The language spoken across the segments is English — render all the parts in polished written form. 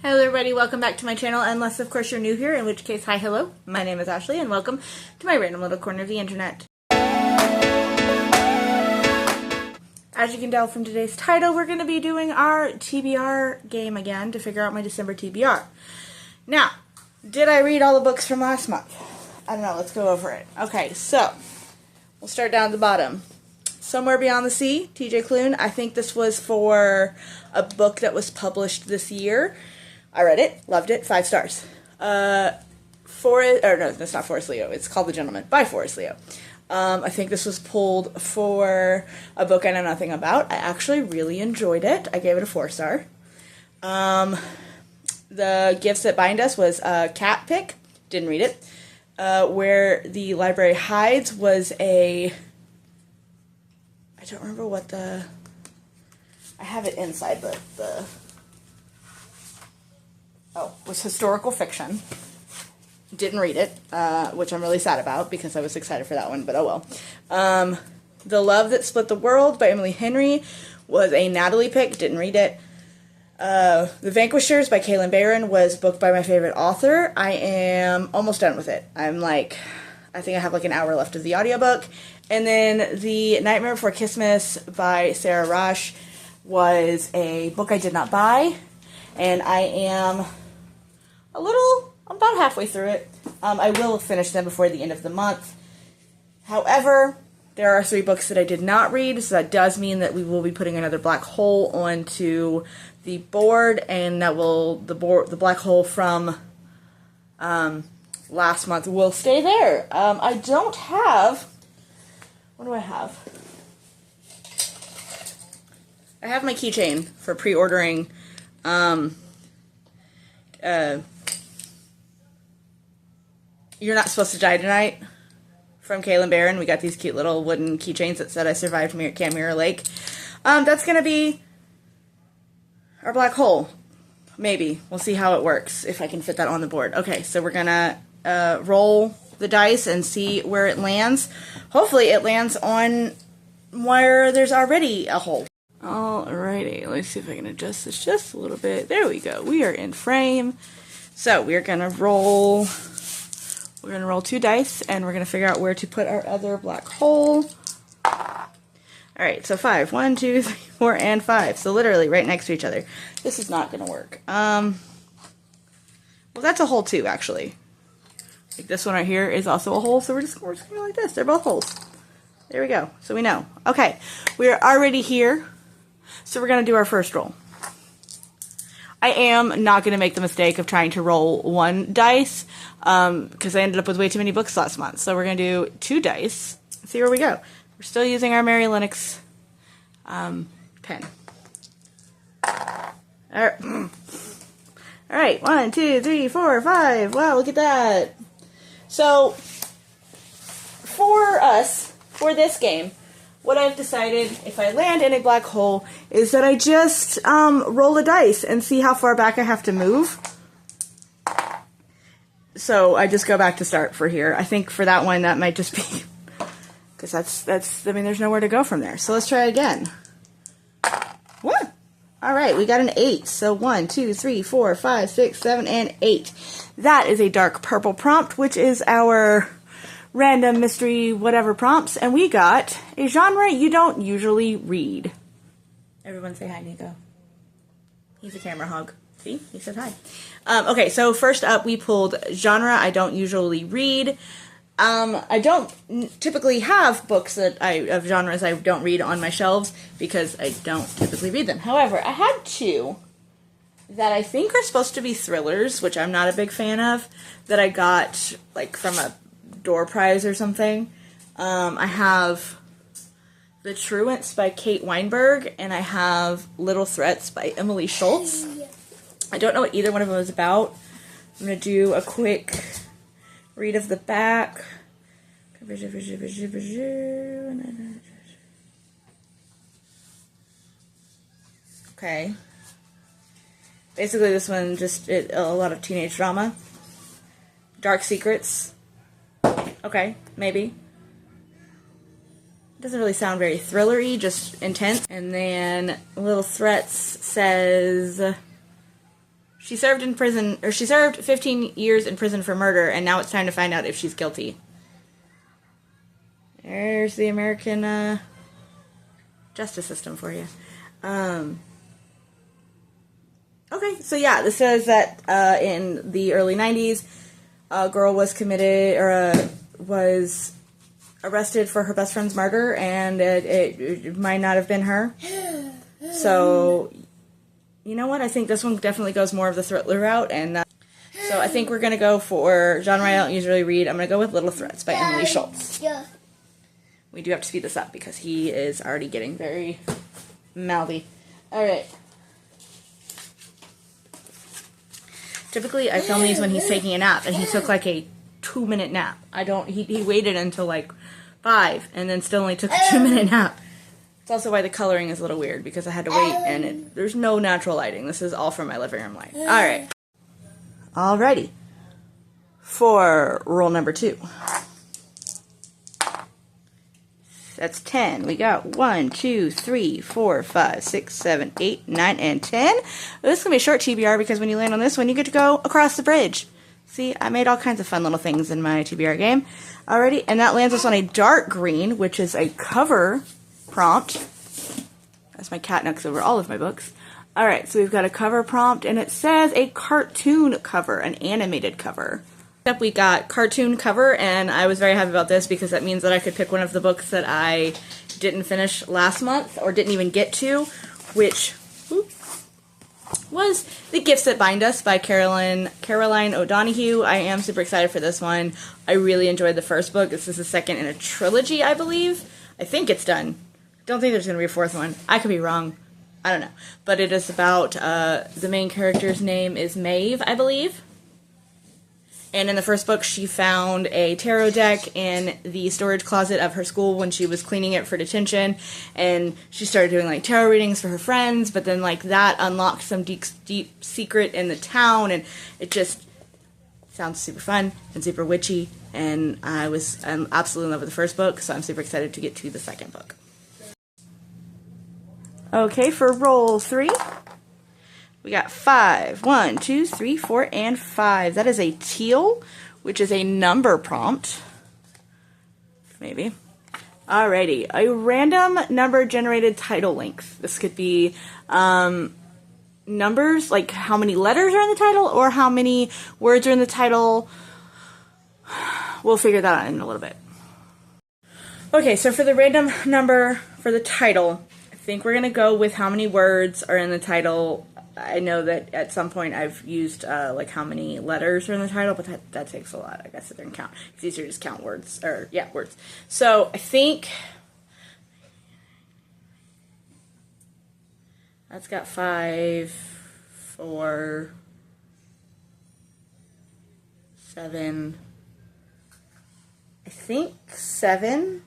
Hello everybody, welcome back to my channel, unless of course you're new here, in which case, hi, hello, my name is Ashley, and welcome to my random little corner of the internet. As you can tell from today's title, we're going to be doing our TBR game again to figure out my December TBR. Now, did I read all the books from last month? I don't know, let's go over it. Okay, so, we'll start down at the bottom. Somewhere Beyond the Sea, TJ Klune. I think this was for a book that was published this year. I read it, loved it, 5 stars. No, that's not Forrest Leo. It's called The Gentleman by Forrest Leo. I think this was pulled for a book I know nothing about. I actually really enjoyed it. I gave it a 4-star. The Gifts That Bind Us was a cat pick. Didn't read it. Where the Library Hides was I don't remember what I have it inside, but was historical fiction. Didn't read it, which I'm really sad about because I was excited for that one, but oh well. The Love That Split the World by Emily Henry was a Natalie pick. Didn't read it. The Vanquishers by Kaylin Barron was booked by my favorite author. I am almost done with it. I think I have like an hour left of the audiobook. And then The Nightmare Before Christmas by Sarah Rosh was a book I did not buy. And I am I'm about halfway through it. I will finish them before the end of the month. However, there are 3 books that I did not read, so that does mean that we will be putting another black hole onto the board, and that will the black hole from last month will stay there. I don't have. What do I have? I have my keychain for pre-ordering. You're Not Supposed to Die Tonight from Kaylin Barron. We got these cute little wooden keychains that said I survived Camp Mirror Lake. That's going to be our black hole. Maybe. We'll see how it works, if I can fit that on the board. Okay, so we're going to roll the dice and see where it lands. Hopefully it lands on where there's already a hole. Alrighty, let's see if I can adjust this just a little bit. There we go. We are in frame. So we're going to roll... We're going to roll 2 dice, and we're going to figure out where to put our other black hole. Alright, so 5. 1, 2, 3, 4, and 5. So literally right next to each other. This is not going to work. Well, that's a hole too, actually. Like this one right here is also a hole, so we're just going to go like this. They're both holes. There we go. So we know. Okay, we are already here. So we're going to do our first roll. I am not going to make the mistake of trying to roll 1 dice, because I ended up with way too many books last month. So we're going to do 2 dice and see where we go. We're still using our Mary Lennox pen. Alright, 1, 2, 3, 4, 5. Wow, look at that. So, for this game, what I've decided, if I land in a black hole, is that I just roll a dice and see how far back I have to move. So I just go back to start for here. I think for that one, that might just be... Because I mean, there's nowhere to go from there. So let's try again. What? Alright, we got an 8. So 1, 2, 3, 4, 5, 6, 7, and 8. That is a dark purple prompt, which is our... random mystery whatever prompts, and we got a genre you don't usually read. Everyone say hi, Nico. He's a camera hog. See? He said hi. Okay, so first up we pulled genre I don't usually read. I don't typically have books of genres I don't read on my shelves because I don't typically read them. However, I had 2 that I think are supposed to be thrillers, which I'm not a big fan of, that I got like from a door prize or something. I have The Truants by Kate Weinberg, and I have Little Threats by Emily Schultz. I don't know what either one of them is about. I'm going to do a quick read of the back. Okay. Basically this one just a lot of teenage drama. Dark Secrets. Okay, maybe. Doesn't really sound very thrillery, just intense. And then Little Threats says She served in prison, or she served 15 years in prison for murder, and now it's time to find out if she's guilty. There's the American justice system for you. Okay, so yeah, this says that in the early 90s, a girl was committed, or was arrested for her best friend's murder, and it might not have been her. So, you know what? I think this one definitely goes more of the thriller route, and so I think we're going to go for genre I don't usually read. I'm going to go with Little Threats by Emily Schultz. Yeah. We do have to speed this up because he is already getting very mouthy. Alright. Typically, I film these when he's taking a nap, and he took like a 2-minute nap. He waited until like 5, and then still only took a 2-minute nap. It's also why the coloring is a little weird, because I had to wait, and there's no natural lighting. This is all from my living room light. Alright. Alrighty. For rule number 2. That's 10. We got 1, 2, 3, 4, 5, 6, 7, 8, 9, and 10. This is going to be a short TBR because when you land on this one, you get to go across the bridge. See, I made all kinds of fun little things in my TBR game already. And that lands us on a dark green, which is a cover prompt. That's my cat knocks over all of my books. Alright, so we've got a cover prompt, and it says a cartoon cover, an animated cover. Up we got cartoon cover, and I was very happy about this because that means that I could pick one of the books that I didn't finish last month or didn't even get to, which was The Gifts That Bind Us by Caroline O'Donoghue. I am super excited for this one. I really enjoyed the first book. This is the second in a trilogy, I believe. I think it's done. Don't think there's going to be a fourth one. I could be wrong. I don't know. But it is about, the main character's name is Maeve, I believe. And in the first book, she found a tarot deck in the storage closet of her school when she was cleaning it for detention. And she started doing, like, tarot readings for her friends. But then, like, that unlocked some deep secret in the town. And it just sounds super fun and super witchy. And I'm absolutely in love with the first book. So I'm super excited to get to the second book. Okay, for roll 3. We got 5. 1, 2, 3, 4, and 5. That is a teal, which is a number prompt. Maybe. Alrighty. A random number generated title length. This could be numbers, like how many letters are in the title, or how many words are in the title. We'll figure that out in a little bit. Okay, so for the random number for the title, I think we're going to go with how many words are in the title. I know that at some point I've used, like, how many letters are in the title, but that takes a lot. I guess it didn't count. It's easier to just count words, or, yeah, words. So, I think that's got 5, 4, 7, I think 7.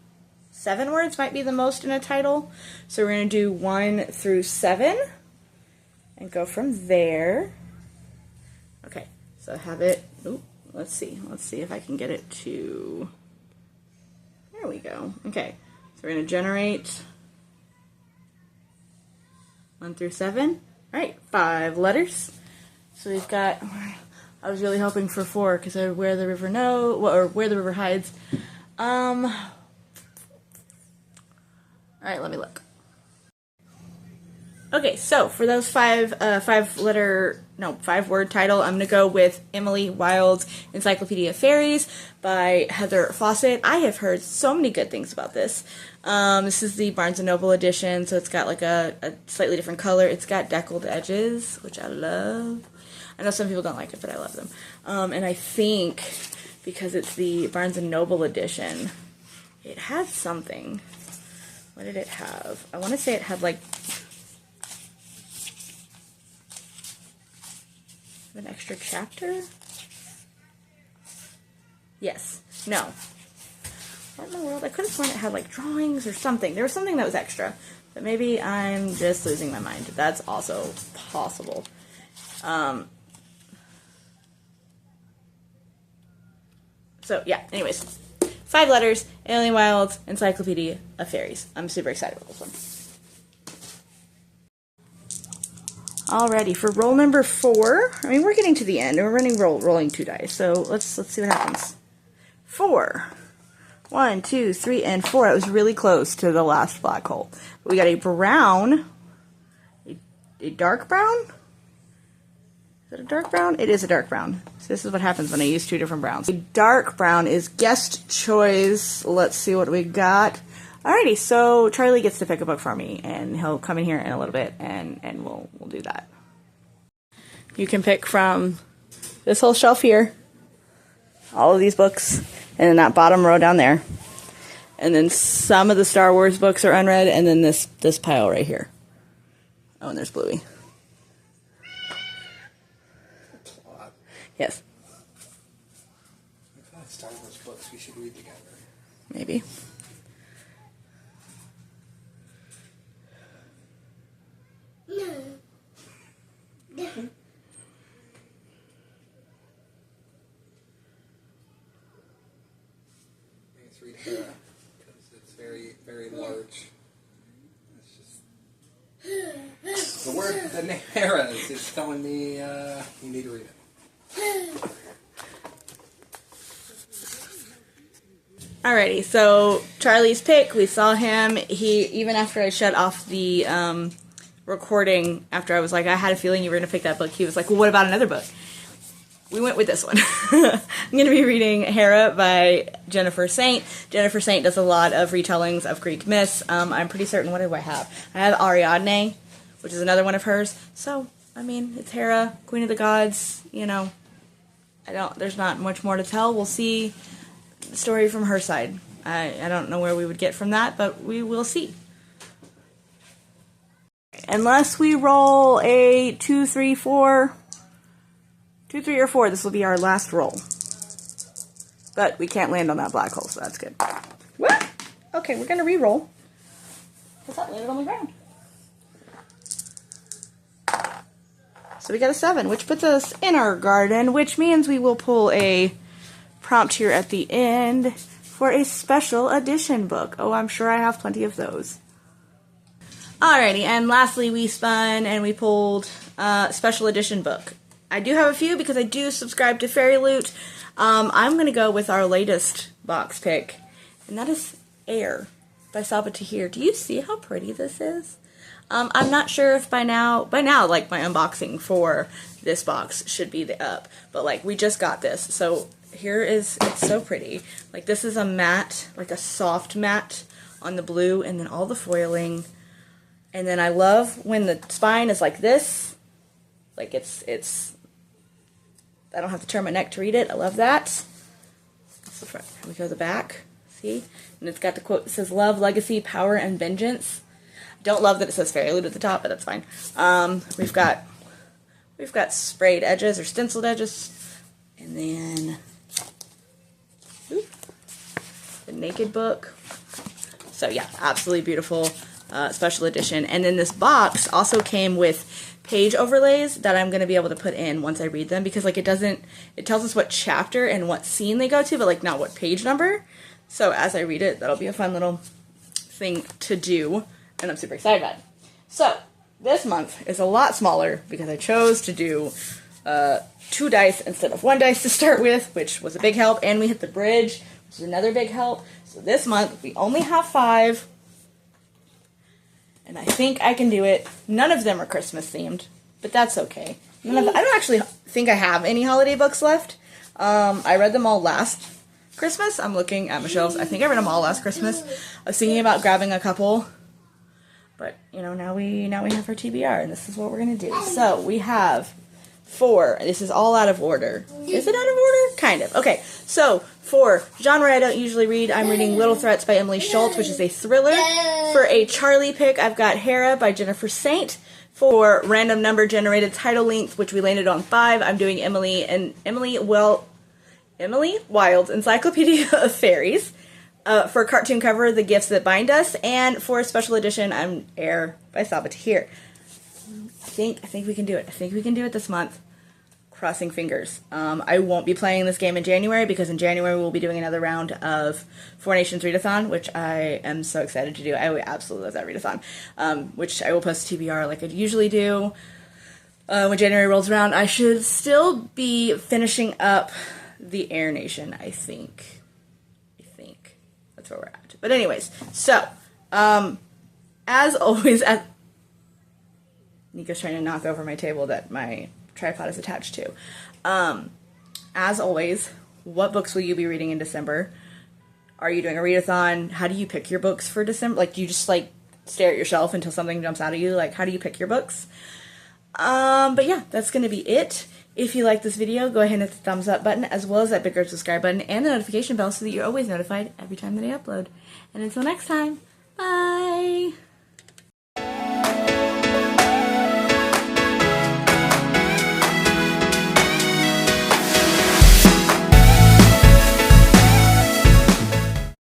7 words might be the most in a title. So, we're going to do 1 through 7. And go from there. Okay, so I have it. Ooh, let's see if I can get it to. There we go. Okay, so we're going to generate 1 through 7. All right, 5 letters. So we've got. I was really hoping for 4 because I Where the River or Where the River Hides. All right, let me look. Okay, so for those 5-word title, I'm going to go with Emily Wilde's Encyclopedia of Fairies by Heather Fawcett. I have heard so many good things about this. This is the Barnes & Noble edition, so it's got like a slightly different color. It's got deckled edges, which I love. I know some people don't like it, but I love them. And I think because it's the Barnes & Noble edition, it had something. What did it have? I want to say it had like an extra chapter? Yes. No. What in the world? I could have sworn it had like drawings or something. There was something that was extra. But maybe I'm just losing my mind. That's also possible. So, yeah. Anyways. 5 letters. Emily Wilde's Encyclopedia of Fairies. I'm super excited about this one. Alrighty, for roll number 4, I mean, we're getting to the end. We're rolling 2 dice, so let's see what happens. 4. 1, 2, 3, and 4. It was really close to the last black hole. We got a brown, a dark brown? Is it a dark brown? It is a dark brown. So this is what happens when I use 2 different browns. A dark brown is guest choice. Let's see what we got. Alrighty, so Charlie gets to pick a book for me, and he'll come in here in a little bit, and we'll do that. You can pick from this whole shelf here, all of these books, and then that bottom row down there. And then some of the Star Wars books are unread, and then this pile right here. Oh, and there's Bluey. Yes. I thought Star Wars books we should read together. Maybe. Let's read Hera, because it's very, very large. It's just the word, the name Hera is telling me you need to read it. Alrighty, so Charlie's pick, we saw him. Even after I shut off the recording, after I was like, I had a feeling you were going to pick that book, he was like, well, what about another book? We went with this one. I'm going to be reading Hera by Jennifer Saint. Jennifer Saint does a lot of retellings of Greek myths. I'm pretty certain, what do I have? I have Ariadne, which is another one of hers. So, I mean, it's Hera, Queen of the Gods, you know. There's not much more to tell. We'll see the story from her side. I don't know where we would get from that, but we will see. Unless we roll a 2, 3, 4... 2, 3, or 4, this will be our last roll. But we can't land on that black hole, so that's good. What? Okay, we're going to re-roll. Because that landed on the ground. So we got a 7, which puts us in our garden, which means we will pull a prompt here at the end for a special edition book. Oh, I'm sure I have plenty of those. Alrighty, and lastly we spun and we pulled a special edition book. I do have a few because I do subscribe to Fairy Loot. I'm going to go with our latest box pick, and that is Air by Saba Tahir. Do you see how pretty this is? I'm not sure if by now, like, my unboxing for this box should be up, but, like, we just got this, so here is, it's so pretty. Like, this is a matte, like a soft matte on the blue, and then all the foiling, and then I love when the spine is like this, like, it's I don't have to turn my neck to read it. I love that. That's the front. Here we go to the back. See? And it's got the quote that says, Love, Legacy, Power, and Vengeance. Don't love that it says Fairy Loot at the top, but that's fine. We've got sprayed edges or stenciled edges. And then the Naked book. So yeah, absolutely beautiful special edition. And then this box also came with page overlays that I'm going to be able to put in once I read them, because like it tells us what chapter and what scene they go to, but like not what page number. So as I read it, that'll be a fun little thing to do, and I'm super excited about it. So this month is a lot smaller because I chose to do 2 dice instead of 1 dice to start with, which was a big help, and we hit the bridge, which is another big help. So this month we only have 5. And I think I can do it. None of them are Christmas themed, but that's okay. I don't actually think I have any holiday books left. I read them all last Christmas. I'm looking at my shelves. I think I read them all last Christmas. I was thinking about grabbing a couple, but you know, now we have our TBR, and this is what we're gonna do. So we have 4. This is all out of order. Is it out of order? Kind of. Okay, so for genre I don't usually read, I'm reading Little Threats by Emily Schultz, which is a thriller. For a Charlie pick, I've got Hera by Jennifer Saint. For random number generated title length, which we landed on 5, I'm doing Emily Wild's Encyclopedia of Fairies. For cartoon cover, The Gifts That Bind Us. And for special edition, I'm Air by Saba Tahir. I think we can do it. I think we can do it this month. Crossing fingers. I won't be playing this game in January, because in January we'll be doing another round of 4 Nations Readathon, which I am so excited to do. I would absolutely love that readathon, which I will post to TBR like I usually do. when January rolls around. I should still be finishing up the Air Nation, I think. That's where we're at. But anyways, so, as always, Nico's trying to knock over my table that my tripod is attached to. As always, what books will you be reading in December? Are you doing a readathon? How do you pick your books for December? Like, do you just, like, stare at your shelf until something jumps out at you? Like, how do you pick your books? But yeah, that's going to be it. If you like this video, go ahead and hit the thumbs up button, as well as that big red subscribe button and the notification bell so that you're always notified every time that I upload. And until next time, bye!